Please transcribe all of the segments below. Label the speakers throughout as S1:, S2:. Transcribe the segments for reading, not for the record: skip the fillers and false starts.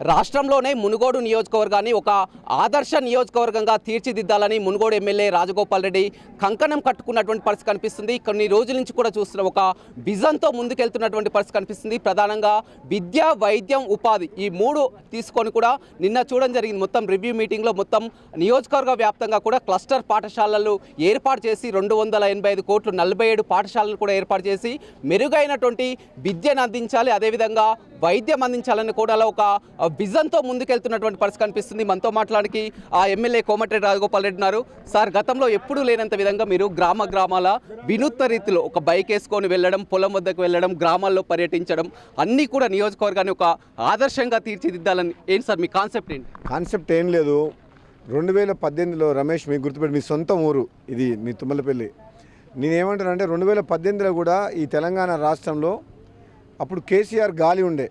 S1: రాష్ట్రంలోనే మునుగోడు నియోజకవర్గాన్ని ఒక ఆదర్శ నియోజకవర్గంగా తీర్చిదిద్దాలని మునుగోడు ఎమ్మెల్యే రాజగోపాల్ రెడ్డి కంకణం కట్టుకున్నటువంటి పరిస్థితి కనిపిస్తుంది. కొన్ని రోజుల నుంచి కూడా చూస్తున్న ఒక విజన్తో ముందుకెళ్తున్నటువంటి పరిస్థితి కనిపిస్తుంది. ప్రధానంగా విద్య, వైద్యం, ఉపాధి ఈ మూడు తీసుకొని కూడా నిన్న చూడడం జరిగింది. మొత్తం రివ్యూ మీటింగ్లో మొత్తం నియోజకవర్గ వ్యాప్తంగా కూడా క్లస్టర్ పాఠశాలలు ఏర్పాటు చేసి 285 కోట్లు 47 పాఠశాలలు కూడా ఏర్పాటు చేసి మెరుగైనటువంటి విద్యను అందించాలి, అదేవిధంగా వైద్యం అందించాలని కూడా ఒక విజన్తో ముందుకెళ్తున్నటువంటి పరిస్థితి కనిపిస్తుంది. మనతో మాట్లాడానికి ఆ ఎమ్మెల్యే కోమటిరెడ్డి రాజగోపాల్ రెడ్డి ఉన్నారు. సార్, గతంలో ఎప్పుడూ లేనంత విధంగా మీరు గ్రామాల వినూత్న రీతిలో ఒక బైక్ వేసుకొని వెళ్ళడం, పొలం వద్దకు వెళ్ళడం, గ్రామాల్లో పర్యటించడం అన్నీ కూడా నియోజకవర్గాన్ని ఒక ఆదర్శంగా తీర్చిదిద్దాలని ఏంటి సార్ మీ కాన్సెప్ట్ ఏంటి?
S2: కాన్సెప్ట్ ఏం లేదు. 2018లో రమేష్, మీకు గుర్తుపెట్టి మీ సొంత ఊరు ఇది, మీ తుమ్మలపల్లి. నేనేమంటానంటే 2018లో కూడా ఈ తెలంగాణ రాష్ట్రంలో అప్పుడు కేసీఆర్ గాలి ఉండే,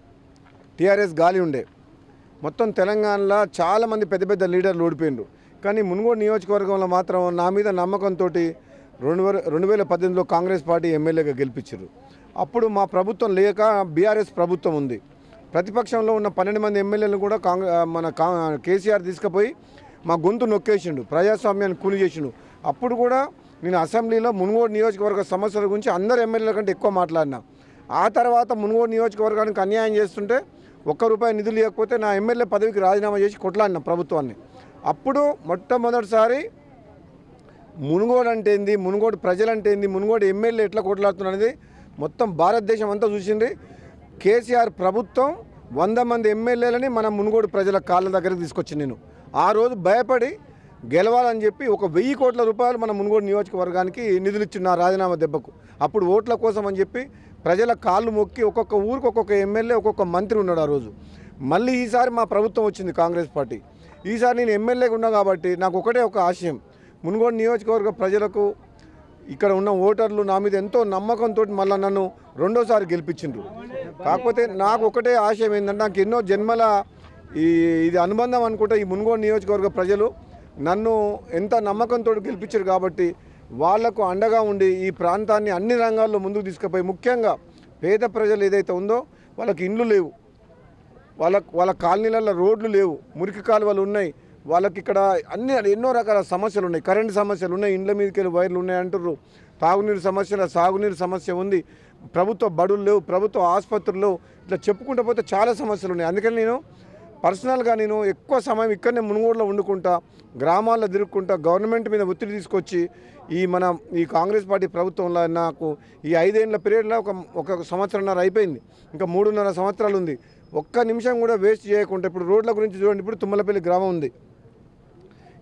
S2: టీఆర్ఎస్ గాలి ఉండే. మొత్తం తెలంగాణలో చాలామంది పెద్ద పెద్ద లీడర్లు ఓడిపోయిండ్రు. కానీ మునుగోడు నియోజకవర్గంలో మాత్రం నా మీద నమ్మకంతో 2018లో కాంగ్రెస్ పార్టీ ఎమ్మెల్యేగా గెలిపించారు. అప్పుడు మా ప్రభుత్వం లేక బీఆర్ఎస్ ప్రభుత్వం ఉంది. ప్రతిపక్షంలో ఉన్న 12 మంది ఎమ్మెల్యేలు కూడా కేసీఆర్ తీసుకుపోయి మా గొంతు నొక్కేసిండు, ప్రజాస్వామ్యాన్ని కూలి చేసిండు. అప్పుడు కూడా నేను అసెంబ్లీలో మునుగోడు నియోజకవర్గ సమస్యల గురించి అందరు ఎమ్మెల్యేల కంటే ఎక్కువ మాట్లాడినా. ఆ తర్వాత మునుగోడు నియోజకవర్గానికి అన్యాయం చేస్తుంటే ₹1 నిధులు ఇవ్వకపోతే నా ఎమ్మెల్యే పదవికి రాజీనామా చేసి కొట్లాడిన ప్రభుత్వాన్ని. అప్పుడు మొట్టమొదటిసారి మునుగోడు అంటే ఏంది, మునుగోడు ప్రజలంటే ఏంది, మునుగోడు ఎమ్మెల్యే ఎట్లా కొట్లాడుతున్నది మొత్తం భారతదేశం అంతా చూసింది. కేసీఆర్ ప్రభుత్వం 100 మంది ఎమ్మెల్యేలని మన మునుగోడు ప్రజల కాళ్ళ దగ్గరికి తీసుకొచ్చింది. నేను ఆ రోజు భయపడి గెలవాలని చెప్పి ₹1,000 కోట్ల మన మునుగోడు నియోజకవర్గానికి నిధులు ఇచ్చిన రాజీనామా దెబ్బకు. అప్పుడు ఓట్ల కోసం అని చెప్పి ప్రజల కాళ్ళు మొక్కి ఒక్కొక్క ఊరికి ఒక్కొక్క ఎమ్మెల్యే, ఒక్కొక్క మంత్రి ఉన్నాడు ఆ రోజు. మళ్ళీ ఈసారి మా ప్రభుత్వం వచ్చింది కాంగ్రెస్ పార్టీ. ఈసారి నేను ఎమ్మెల్యేగా ఉన్నా కాబట్టి నాకు ఒకటే ఒక ఆశయం, మునుగోడు నియోజకవర్గ ప్రజలకు, ఇక్కడ ఉన్న ఓటర్లు నా మీద ఎంతో నమ్మకంతో మళ్ళీ నన్ను రెండోసారి గెలిపించిండ్రు. కాకపోతే నాకు ఒకటే ఆశయం ఏంటంటే, నాకు ఎన్నో జన్మల ఇది అనుబంధం అనుకుంటే ఈ మునుగోడు నియోజకవర్గ ప్రజలు నన్ను ఎంత నమ్మకంతో గెలిపించారు. కాబట్టి వాళ్లకు అండగా ఉండి ఈ ప్రాంతాన్ని అన్ని రంగాల్లో ముందుకు తీసుకుపోయి, ముఖ్యంగా పేద ప్రజలు ఏదైతే ఉందో వాళ్ళకి ఇండ్లు లేవు, వాళ్ళ కాలనీలలో రోడ్లు లేవు, మురికి కాలువలు ఉన్నాయి, వాళ్ళకి ఇక్కడ ఎన్నో రకాల సమస్యలు ఉన్నాయి, కరెంటు సమస్యలు ఉన్నాయి, ఇండ్ల మీదకి వెళ్ళి వైర్లు ఉన్నాయి అంటుర్రు, తాగునీరు సమస్యల సాగునీరు సమస్య ఉంది, ప్రభుత్వ బడులు లేవు, ప్రభుత్వ ఆసుపత్రులు, ఇట్లా చెప్పుకుంటూ పోతే చాలా సమస్యలు ఉన్నాయి. అందుకని నేను పర్సనల్గా ఎక్కువ సమయం ఇక్కడనే మునుగోడులో వండుకుంటా, గ్రామాల్లో తిరుగుకుంటా, గవర్నమెంట్ మీద ఒత్తిడి తీసుకొచ్చి ఈ కాంగ్రెస్ పార్టీ ప్రభుత్వంలో నాకు ఈ 5 ఏళ్ల పీరియడ్లో ఒక సంవత్సరంన్నర అయిపోయింది, ఇంకా 3.5 సంవత్సరాలు ఉంది. ఒక్క నిమిషం కూడా వేస్ట్ చేయకుండా ఇప్పుడు రోడ్ల గురించి చూడండి. ఇప్పుడు తుమ్మలపల్లి గ్రామం ఉంది,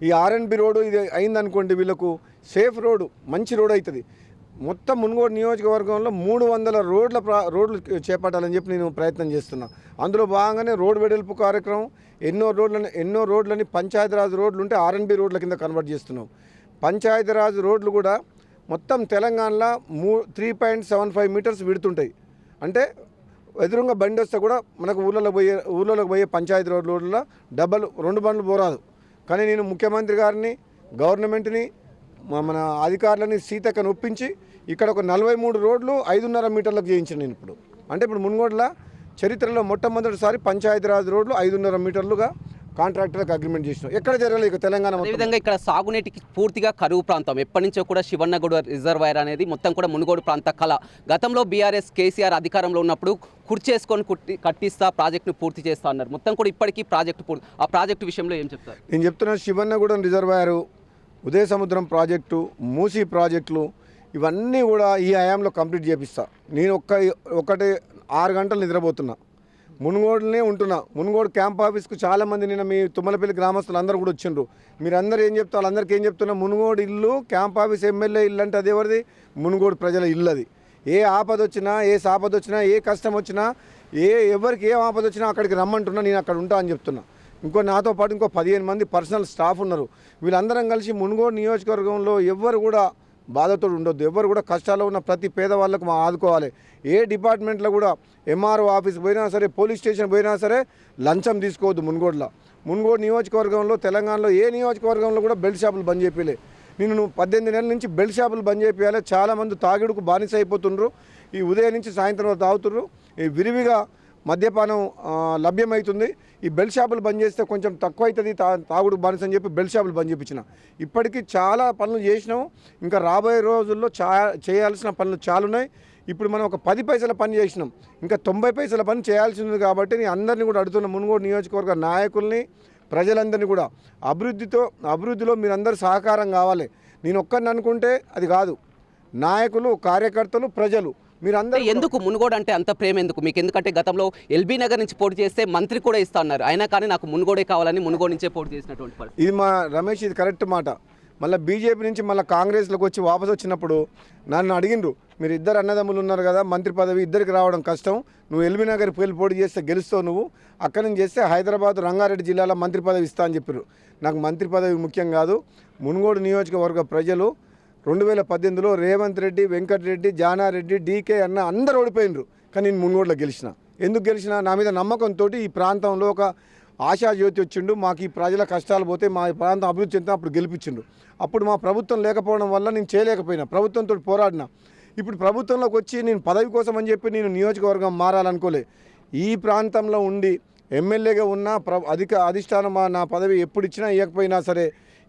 S2: ఈ R&B రోడ్డు ఇది అయిందనుకోండి, వీళ్ళకు సేఫ్ రోడ్డు, మంచి రోడ్ అవుతుంది. మొత్తం మునుగోడు నియోజకవర్గంలో 300 రోడ్లు చేపట్టాలని చెప్పి నేను ప్రయత్నం చేస్తున్నా. అందులో భాగంగానే రోడ్ వెడల్పు కార్యక్రమం, ఎన్నో రోడ్లని పంచాయతీరాజ్ రోడ్లు ఉంటే R&B రోడ్ల కింద కన్వర్ట్ చేస్తున్నాం. పంచాయతీరాజ్ రోడ్లు కూడా మొత్తం తెలంగాణలో 3.75 మీటర్స్ విడుతుంటాయి. అంటే ఎదురుగా బండి వస్తే కూడా మనకు ఊళ్ళలోకి పోయే పంచాయతీ రోడ్లలో 2 బండ్లు పోరాదు. కానీ నేను ముఖ్యమంత్రి గారిని, గవర్నమెంట్ని, మన అధికారులని సీతక్కను ఒప్పించి ఇక్కడ ఒక 43 రోడ్లు 5.5 మీటర్లకు చేయించాను నేను ఇప్పుడు. అంటే ఇప్పుడు మునుగోడులో చరిత్రలో మొట్టమొదటిసారి పంచాయతీరాజ్ రోడ్లు 5.5 మీటర్లుగా కాంట్రాక్టర్లకు అగ్రిమెంట్ చేసినాం. ఎక్కడ జరగలేదు తెలంగాణ.
S1: విధంగా ఇక్కడ సాగునీటికి పూర్తిగా కరువు ప్రాంతం, ఎప్పటి నుంచో కూడా శివన్నగూడ రిజర్వాయర్ అనేది మొత్తం కూడా మునుగోడు ప్రాంత కళ. గతంలో బీఆర్ఎస్ కేసీఆర్ అధికారంలో ఉన్నప్పుడు కుర్చేసుకొని కట్టిస్తా ప్రాజెక్టును పూర్తి చేస్తా అన్నారు. మొత్తం కూడా ఇప్పటికీ ప్రాజెక్టు పూర్తి. ఆ ప్రాజెక్టు విషయంలో ఏం చెప్తారు?
S2: నేను చెప్తున్నా, శివన్నగూడెం రిజర్వాయరు, ఉదయ సముద్రం ప్రాజెక్టు, మూసీ ప్రాజెక్టులు ఇవన్నీ కూడా ఈ హయాంలో కంప్లీట్ చేపిస్తా. నేను ఒకటి 6 గంటలు నిద్రపోతున్నా, మునుగోడునే ఉంటున్నా. మునుగోడు క్యాంప్ ఆఫీస్కు చాలామంది నిన్న మీ తుమ్మలపల్లి గ్రామస్తులు అందరూ కూడా వచ్చిండ్రు. మీరందరూ ఏం చెప్తారు, వాళ్ళందరికీ ఏం చెప్తున్నా, మునుగోడు ఇల్లు క్యాంప్ ఆఫీస్ ఎమ్మెల్యే ఇల్లు అంటే అది ఎవరిది? మునుగోడు ప్రజల ఇల్లు. అది ఏ ఆపద వచ్చినా, ఏ సాపద వచ్చినా, ఏ కష్టం వచ్చినా, ఎవరికి ఏ ఆపద వచ్చినా అక్కడికి రమ్మంటున్నా, నేను అక్కడ ఉంటా అని చెప్తున్నా. నాతో పాటు ఇంకో 15 మంది పర్సనల్ స్టాఫ్ ఉన్నారు. వీళ్ళందరం కలిసి మునుగోడు నియోజకవర్గంలో ఎవ్వరు కూడా బాధతో ఉండొద్దు, ఎవరు కూడా కష్టాల్లో ఉన్న ప్రతి పేదవాళ్ళకు మా ఆదుకోవాలి. ఏ డిపార్ట్మెంట్లో కూడా MRO ఆఫీస్ పోయినా సరే, పోలీస్ స్టేషన్ పోయినా సరే లంచం తీసుకోవద్దు. మునుగోడు నియోజకవర్గంలో, తెలంగాణలో ఏ నియోజకవర్గంలో కూడా బెల్ట్ షాపులు బంద్ చేయాలి. నేను 18 నెలల నుంచి బెల్ట్ షాపులు బంద్ చేయాలి. చాలామంది తాగిడుకు బానిస అయిపోతుండ్రు. ఈ ఉదయం నుంచి సాయంత్రం వరకు తాగుతుర్రు. ఈ విరివిగా మద్యపానం లభ్యమవుతుంది. ఈ బెల్ షాపులు బంద్ చేస్తే కొంచెం తక్కువ అవుతుంది తాగుడు బానిస అని చెప్పి బెల్ షాపులు బంద్ చేయించిన. ఇప్పటికీ చాలా పనులు చేసినాము. ఇంకా రాబోయే రోజుల్లో చేయాల్సిన పనులు చాలా ఉన్నాయి. ఇప్పుడు మనం ఒక 10 పైసల పని చేసినాం, ఇంకా 90 పైసల పని చేయాల్సి ఉంది. కాబట్టి నేను అందరినీ కూడా అడుగుతున్న మునుగోడు నియోజకవర్గ నాయకుల్ని, ప్రజలందరినీ కూడా అభివృద్ధిలో మీరందరూ సహకారం కావాలి. నేను ఒక్కరిని అనుకుంటే అది కాదు. నాయకులు, కార్యకర్తలు, ప్రజలు మీరందరూ
S1: ఎందుకు మునుగోడు అంటే అంత ప్రేమ ఎందుకు మీకు? ఎందుకంటే గతంలో ఎల్బీ నగర్ నుంచి పోటీ చేస్తే మంత్రి కూడా ఇస్తా అన్నారు, అయినా కానీ నాకు మునుగోడే కావాలని మునుగోడు నుంచే పోటీ చేసినటువంటి పరిస్థితి.
S2: ఇది మా రమేష్, ఇది కరెక్ట్ మాట. మళ్ళీ బీజేపీ నుంచి మళ్ళీ కాంగ్రెస్లోకి వచ్చి వాపసు వచ్చినప్పుడు నన్ను అడిగిండ్రు, మీరు ఇద్దరు అన్నదమ్ములు ఉన్నారు కదా, మంత్రి పదవి ఇద్దరికి రావడం కష్టం, నువ్వు ఎల్బీ నగర్కి వెళ్ళి పోటీ చేస్తే గెలుస్తావు, నువ్వు అక్కడి నుంచి చేస్తే హైదరాబాద్ రంగారెడ్డి జిల్లాలో మంత్రి పదవి ఇస్తా అని చెప్పారు. నాకు మంత్రి పదవి ముఖ్యం కాదు. మునుగోడు నియోజకవర్గ ప్రజలు 2018లో రేవంత్ రెడ్డి, వెంకటరెడ్డి, జానారెడ్డి, డీకే అన్న అందరూ ఓడిపోయినరు. కానీ నేను మునుగోడులో గెలిచిన. ఎందుకు గెలిచిన? నా మీద నమ్మకంతో ఈ ప్రాంతంలో ఒక ఆశాజ్యోతి వచ్చిండు. మాకు ఈ ప్రజల కష్టాలు పోతే మా ప్రాంతం అభివృద్ధి చెందితే అప్పుడు గెలిపించిండు. అప్పుడు మా ప్రభుత్వం లేకపోవడం వల్ల నేను చేయలేకపోయినా, ప్రభుత్వంతో పోరాడిన. ఇప్పుడు ప్రభుత్వంలోకి వచ్చి నేను పదవి కోసం అని చెప్పి నేను నియోజకవర్గం మారాలనుకోలే. ఈ ప్రాంతంలో ఉండి ఎమ్మెల్యేగా ఉన్న అధిష్టానం నా పదవి ఎప్పుడు ఇచ్చినా ఇవ్వకపోయినా సరే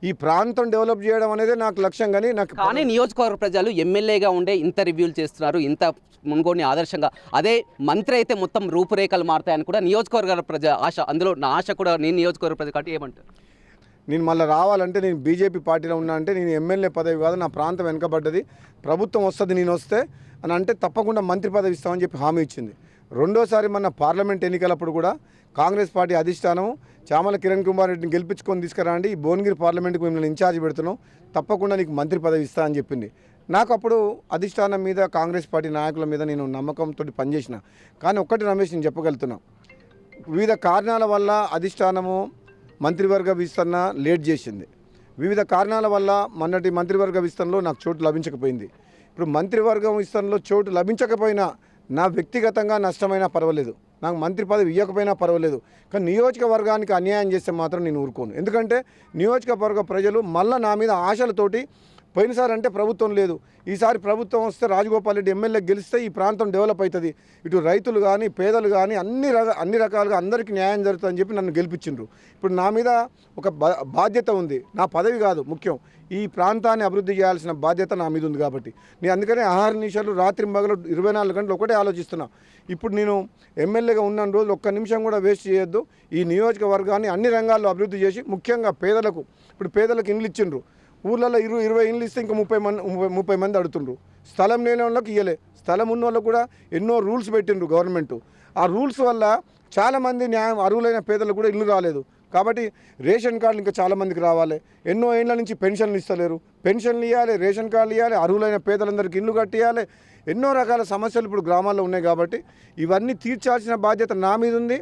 S2: ఈ ప్రాంతం డెవలప్ చేయడం అనేది నాకు లక్ష్యం. కానీ
S1: నియోజకవర్గ ప్రజలు ఎమ్మెల్యేగా ఉండే ఇంత రివ్యూలు చేస్తున్నారు, ఇంత మునుగోడిని ఆదర్శంగా, అదే మంత్రి అయితే మొత్తం రూపురేఖలు మారుతాయని కూడా నియోజకవర్గాల ప్రజ ఆశ. అందులో నా ఆశ కూడా నేను నియోజకవర్గ ప్రజలు కాబట్టి ఏమంటారు?
S2: నేను మళ్ళీ రావాలంటే నేను బీజేపీ పార్టీలో ఉన్నా అంటే నేను ఎమ్మెల్యే పదవి కాదు, నా ప్రాంతం వెనకబడ్డది, ప్రభుత్వం వస్తుంది నేను వస్తే అని అంటే తప్పకుండా మంత్రి పదవి ఇస్తామని చెప్పి హామీ ఇచ్చింది. రెండోసారి మన పార్లమెంట్ ఎన్నికలప్పుడు కూడా కాంగ్రెస్ పార్టీ అధిష్టానం చామల కిరణ్ కుమార్ రెడ్డిని గెలిపించుకొని తీసుకురండి, ఈ భువనగిరి పార్లమెంట్కి మిమ్మల్ని ఇన్ఛార్జ్ పెడుతున్నాం, తప్పకుండా నీకు మంత్రి పదవి ఇస్తా అని చెప్పింది. నాకు అప్పుడు అధిష్టానం మీద, కాంగ్రెస్ పార్టీ నాయకుల మీద నేను నమ్మకంతో పనిచేసిన. కానీ ఒక్కటి రమేష్, నేను చెప్పగలుగుతున్నా, వివిధ కారణాల వల్ల అధిష్టానము మంత్రివర్గ విస్తరణ లేట్ చేసింది. వివిధ కారణాల వల్ల మొన్నటి మంత్రివర్గ విస్తరణలో నాకు చోటు లభించకపోయింది. ఇప్పుడు మంత్రివర్గం విస్తరణలో చోటు లభించకపోయినా నా వ్యక్తిగతంగా నష్టమైనా పర్వాలేదు, నాకు మంత్రి పదవి ఇవ్వకపోయినా పర్వాలేదు, కానీ నియోజకవర్గానికి అన్యాయం చేస్తే మాత్రం నేను ఊరుకోను. ఎందుకంటే నియోజకవర్గ ప్రజలు మళ్ళీ నా మీద ఆశలతోటి, పోయినసారి అంటే ప్రభుత్వం లేదు, ఈసారి ప్రభుత్వం వస్తే రాజగోపాల్ రెడ్డి ఎమ్మెల్యే గెలిస్తే ఈ ప్రాంతం డెవలప్ అవుతుంది, ఇటు రైతులు కానీ పేదలు కానీ అన్ని రకాలుగా అందరికీ న్యాయం జరుగుతుందని చెప్పి నన్ను గెలిపించిండ్రు. ఇప్పుడు నా మీద ఒక బాధ్యత ఉంది, నా పదవి కాదు ముఖ్యం, ఈ ప్రాంతాన్ని అభివృద్ధి చేయాల్సిన బాధ్యత నా మీద ఉంది. కాబట్టి నేను అందుకనే ఆహార నిమిషాలు రాత్రి మగలు 24 గంటలు ఒకటే ఆలోచిస్తున్నా. ఇప్పుడు నేను ఎమ్మెల్యేగా ఉన్న రోజులు ఒక్క నిమిషం కూడా వేస్ట్ చేయొద్దు, ఈ నియోజకవర్గాన్ని అన్ని రంగాల్లో అభివృద్ధి చేసి, ముఖ్యంగా పేదలకు, ఇప్పుడు పేదలకు ఇండ్లు ఇచ్చిండ్రు, ఊళ్ళల్లో 20 ఇండ్లు ఇస్తే ఇంకా 30 మంది అడుగుతుండ్రు, స్థలం లేని వాళ్ళకి ఇవ్వలే, స్థలం ఉన్న వాళ్ళకు కూడా ఎన్నో రూల్స్ పెట్టిండ్రు గవర్నమెంట్. ఆ రూల్స్ వల్ల చాలామంది అర్హులైన పేదలకు కూడా ఇల్లు రాలేదు. కాబట్టి రేషన్ కార్డులు ఇంకా చాలామందికి రావాలి. ఎన్నో ఏళ్ళ నుంచి పెన్షన్లు ఇస్తలేరు, పెన్షన్లు ఇవ్వాలి, రేషన్ కార్డులు ఇవ్వాలి, అర్హులైన పేదలందరికీ ఇల్లు కట్టియాలి. ఎన్నో రకాల సమస్యలు ఇప్పుడు గ్రామాల్లో ఉన్నాయి. కాబట్టి ఇవన్నీ తీర్చాల్సిన బాధ్యత నా మీద ఉంది.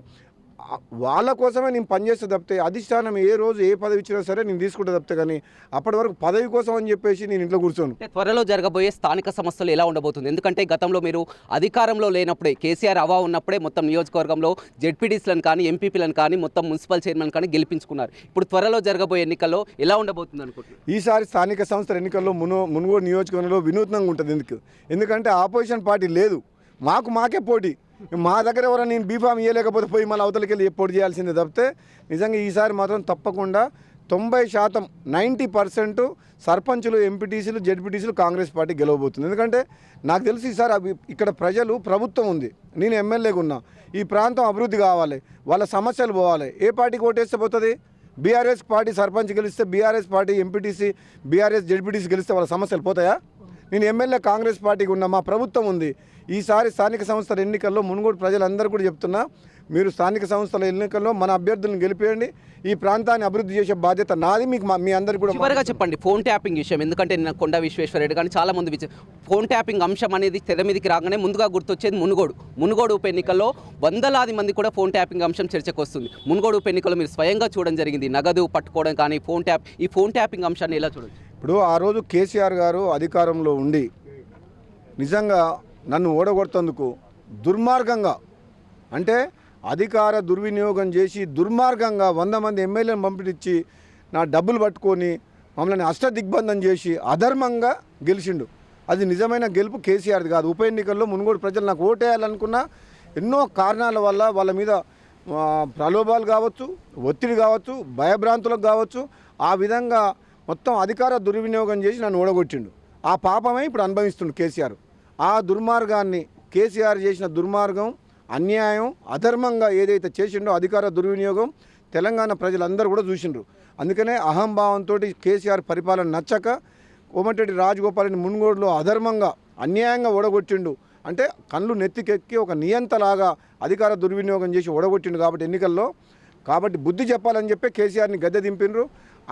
S2: వాళ్ళ కోసమే నేను పనిచేస్తే తప్పితే, అధిష్టానం ఏ రోజు ఏ పదవి ఇచ్చినా సరే నేను తీసుకుంటే తప్పితే, కానీ అప్పటి వరకు పదవి కోసం అని చెప్పేసి నేను ఇంట్లో కూర్చోను.
S1: త్వరలో జరగబోయే స్థానిక సమస్యలు ఎలా ఉండబోతుంది? ఎందుకంటే గతంలో మీరు అధికారంలో లేనప్పుడే, కేసీఆర్ హవా ఉన్నప్పుడే మొత్తం నియోజకవర్గంలో జెడ్పీటీసీలను కానీ, ఎంపీపీలను కానీ, మొత్తం మున్సిపల్ చైర్మన్ కానీ గెలిపించుకున్నారు. ఇప్పుడు త్వరలో జరగబోయే ఎన్నికల్లో ఎలా ఉండబోతుంది అనుకుంటున్నారు?
S2: ఈసారి స్థానిక సంస్థల ఎన్నికల్లో మునుగోడు నియోజకవర్గంలో వినూత్నంగా ఉంటుంది. ఎందుకంటే ఆపోజిషన్ పార్టీ లేదు, మాకే పోటీ. మా దగ్గర ఎవరైనా నేను బీఫామ్ ఇవ్వలేకపోతే పోయి మళ్ళీ అవతలకి వెళ్ళి పోటీ చేయాల్సిందే తప్పితే, నిజంగా ఈసారి మాత్రం తప్పకుండా 90%, 90% సర్పంచులు, ఎంపీటీసీలు, జెడ్పీటీసీలు కాంగ్రెస్ పార్టీ గెలవబోతుంది. ఎందుకంటే నాకు తెలిసి ఈసారి ఇక్కడ ప్రభుత్వం ఉంది, నేను ఎమ్మెల్యేగా ఉన్నా, ఈ ప్రాంతం అభివృద్ధి కావాలి, వాళ్ళ సమస్యలు పోవాలి. ఏ పార్టీకి ఓటేస్తే పోతుంది? బీఆర్ఎస్ పార్టీ సర్పంచ్ గెలిస్తే, BRS party MPTC, BRS ZPTC గెలిస్తే వాళ్ళ సమస్యలు పోతాయా? నేను ఎమ్మెల్యే కాంగ్రెస్ పార్టీకి ఉన్నా, మా ప్రభుత్వం ఉంది. ఈసారి స్థానిక సంస్థల ఎన్నికల్లో మునుగోడు ప్రజలందరూ కూడా చెప్తున్నా, మీరు స్థానిక సంస్థల ఎన్నికల్లో మన అభ్యర్థులను గెలిపేయండి, ఈ ప్రాంతాన్ని అభివృద్ధి చేసే బాధ్యత నాది. మీకు మీ అందరికీ కూడా
S1: చివరిగా చెప్పండి ఫోన్ ట్యాపింగ్ విషయం. ఎందుకంటే నిన్న కొండ విశ్వేశ్వరరెడ్డి కానీ చాలా మంది ఫోన్ ట్యాపింగ్ అంశం అనేది తెర మీదకి రాగానే ముందుగా గుర్తొచ్చేది మునుగోడు ఉప ఎన్నికల్లో వందలాది మంది కూడా ఫోన్ ట్యాపింగ్ అంశం చర్చకు వస్తుంది. మునుగోడు ఉప ఎన్నికల్లో మీరు స్వయంగా చూడడం జరిగింది, నగదు పట్టుకోవడం కానీ, ఈ ఫోన్ ట్యాపింగ్ అంశాన్ని ఎలా చూడొచ్చు?
S2: ఇప్పుడు ఆ రోజు కేసీఆర్ గారు అధికారంలో ఉండి నిజంగా నన్ను ఓడగొడుతందుకు దుర్మార్గంగా, అంటే అధికార దుర్వినియోగం చేసి దుర్మార్గంగా 100 మంది ఎమ్మెల్యేలను పంపించి నా డబ్బులు పట్టుకొని మమ్మల్ని అష్టదిగ్బంధం చేసి అధర్మంగా గెలిచిండు. అది నిజమైన గెలుపు కేసీఆర్ది కాదు. ఉప ఎన్నికల్లో మునుగోడు ప్రజలు నాకు ఓటేయాలనుకున్నా ఎన్నో కారణాల వల్ల వాళ్ళ మీద ప్రలోభాలు కావచ్చు, ఒత్తిడి కావచ్చు, భయభ్రాంతులకు కావచ్చు, ఆ విధంగా మొత్తం అధికార దుర్వినియోగం చేసి నన్ను ఓడగొట్టిండు. ఆ పాపమే ఇప్పుడు అనుభవిస్తుండు కేసీఆర్. ఆ దుర్మార్గాన్ని కేసీఆర్ చేసిన దుర్మార్గం, అన్యాయం, అధర్మంగా ఏదైతే చేసిండో అధికార దుర్వినియోగం తెలంగాణ ప్రజలందరూ కూడా చూసిండ్రు. అందుకనే అహంభావంతో కేసీఆర్ పరిపాలన నచ్చక కోమటిరెడ్డి రాజగోపాల్ని మున్గోడులో అధర్మంగా అన్యాయంగా ఓడగొట్టిండు. అంటే కళ్ళు నెత్తికెక్కి ఒక నియంతలాగా అధికార దుర్వినియోగం చేసి ఓడగొట్టిండు కాబట్టి ఎన్నికల్లో. కాబట్టి బుద్ధి చెప్పాలని చెప్పి కేసీఆర్ని గద్దె దింపిండ్రు.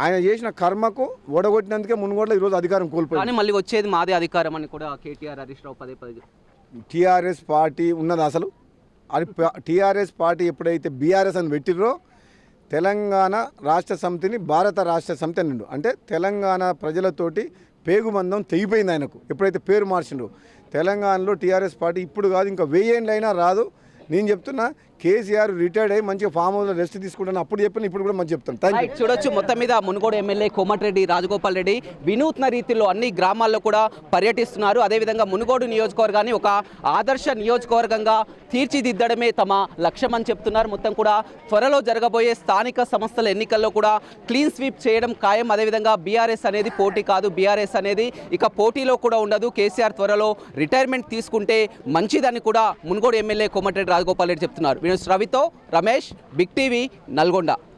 S2: ఆయన చేసిన కర్మకు ఓడగొట్టినందుకే మున్గోడులో ఈరోజు అధికారం కోల్పోయింది.
S1: కానీ మళ్ళీ వచ్చేది మాదే అధికారం అని కూడా కేటీఆర్ హరీష్ రావు పదే పదే
S2: టీఆర్ఎస్ పార్టీ ఉన్నది అసలు. అది టీఆర్ఎస్ పార్టీ ఎప్పుడైతే బీఆర్ఎస్ అని పెట్టిర్రో తెలంగాణ రాష్ట్ర సమితిని భారత రాష్ట్ర సమితి అనిండు. అంటే తెలంగాణ ప్రజలతోటి పేగుబంధం తెగిపోయింది ఆయనకు ఎప్పుడైతే పేరు మార్చిండ్రో. తెలంగాణలో టీఆర్ఎస్ పార్టీ ఇప్పుడు కాదు ఇంకా 1000 ఏళ్ళైనా రాదు. నేను చెప్తున్నా, కేసీఆర్ రిటైర్డ్ అయ్యి మంచిగా ఫామ్ హౌస్లో రెస్ట్ తీసుకుంటాను. అప్పుడు చెప్పిన ఇప్పుడు కూడా మంచి చెప్తాను. Thank you.
S1: చూడొచ్చు, మొత్తం మీద మునుగోడు ఎమ్మెల్యే కోమటిరెడ్డి రాజగోపాల్ రెడ్డి వినూత్న రీతిలో అన్ని గ్రామాల్లో కూడా పర్యటిస్తున్నారు. అదేవిధంగా మునుగోడు నియోజకవర్గాన్ని ఒక ఆదర్శ నియోజకవర్గంగా తీర్చిదిద్దడమే తమ లక్ష్యం అని చెప్తున్నారు. మొత్తం కూడా త్వరలో జరగబోయే స్థానిక సంస్థల ఎన్నికల్లో కూడా క్లీన్ స్వీప్ చేయడం ఖాయం. అదేవిధంగా బీఆర్ఎస్ అనేది పోటీ కాదు, బీఆర్ఎస్ అనేది ఇక పోటీలో కూడా ఉండదు. కేసీఆర్ త్వరలో రిటైర్మెంట్ తీసుకుంటే మంచిదని కూడా మునుగోడు ఎమ్మెల్యే కోమటిరెడ్డి రాజగోపాల్ రెడ్డి చెప్తున్నారు. రవితో రమేష్, బిగ్ టీవీ, నల్గొండ.